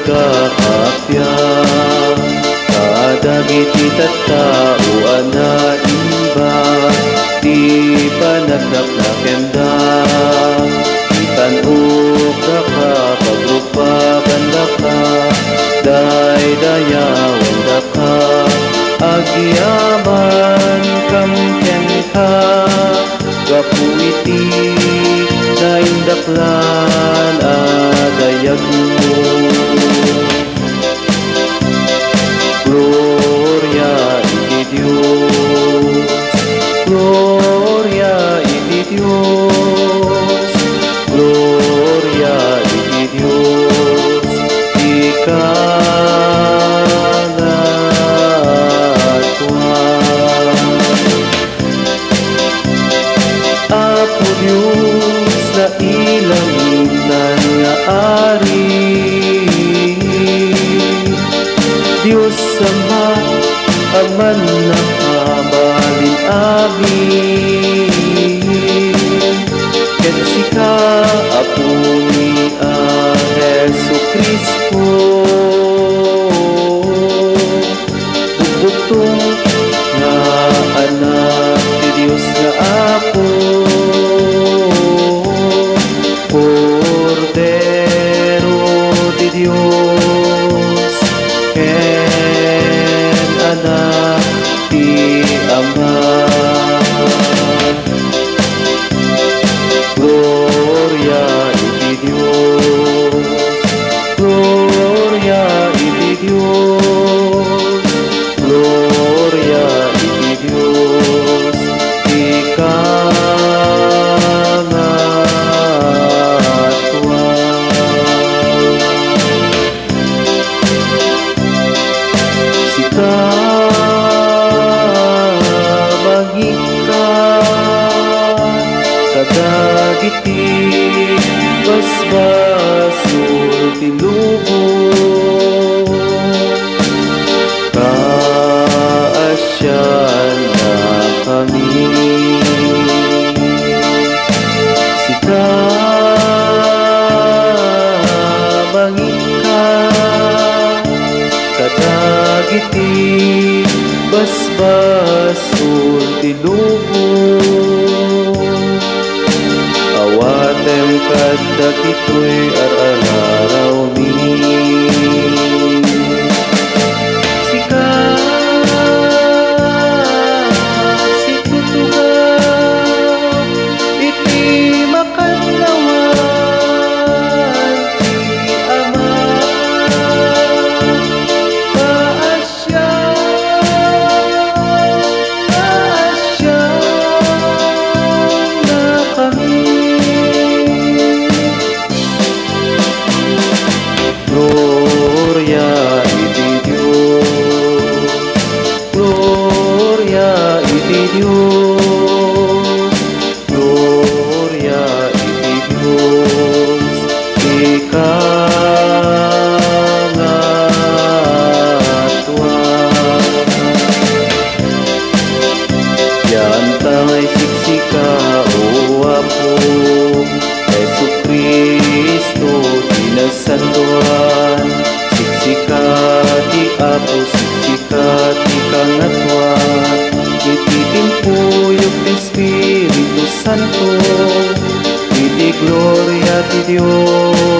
nagkaapya. Kadagiti tattao ana imba, di panagdakdakenda. Itanok na ka, pagrupa banda ka, day-dayawan da ka. Agyaman kamken ka, gapu iti naindaklan adayag mo. Gloria iti Dios, Gloria iti Dios, Gloria iti Dios, Apo Diyos na ilangitan nga ari, Diyos Ama, aman na kabalin amin. Ket sika, Apo ni Jesu Kristo, bubugtong nga anak ti Diyos nga Apo, Cordero di Diyos, ken anak ti Ama. Gloria iti Dios, Gloria iti Dios, Gloria iti Dios, sika magika kadagiti basbasol ti lubong, kaasyan na kami. Sika magika kadagiti basbasol ti lubong, awatem kadagitoy ar-alaraw mi. Sika situtuga iti makanlawan ti Ama, Gloria iti Dios, Gloria iti Dios, Gloria iti Dios, ikangatwa. Yan tangay siksika o Apo Jesu Kristo dinasantuan, siksika di Apo, siksika di kangatwa, iti timpuyok ti Espiritu Santo, iti gloria ti Dios.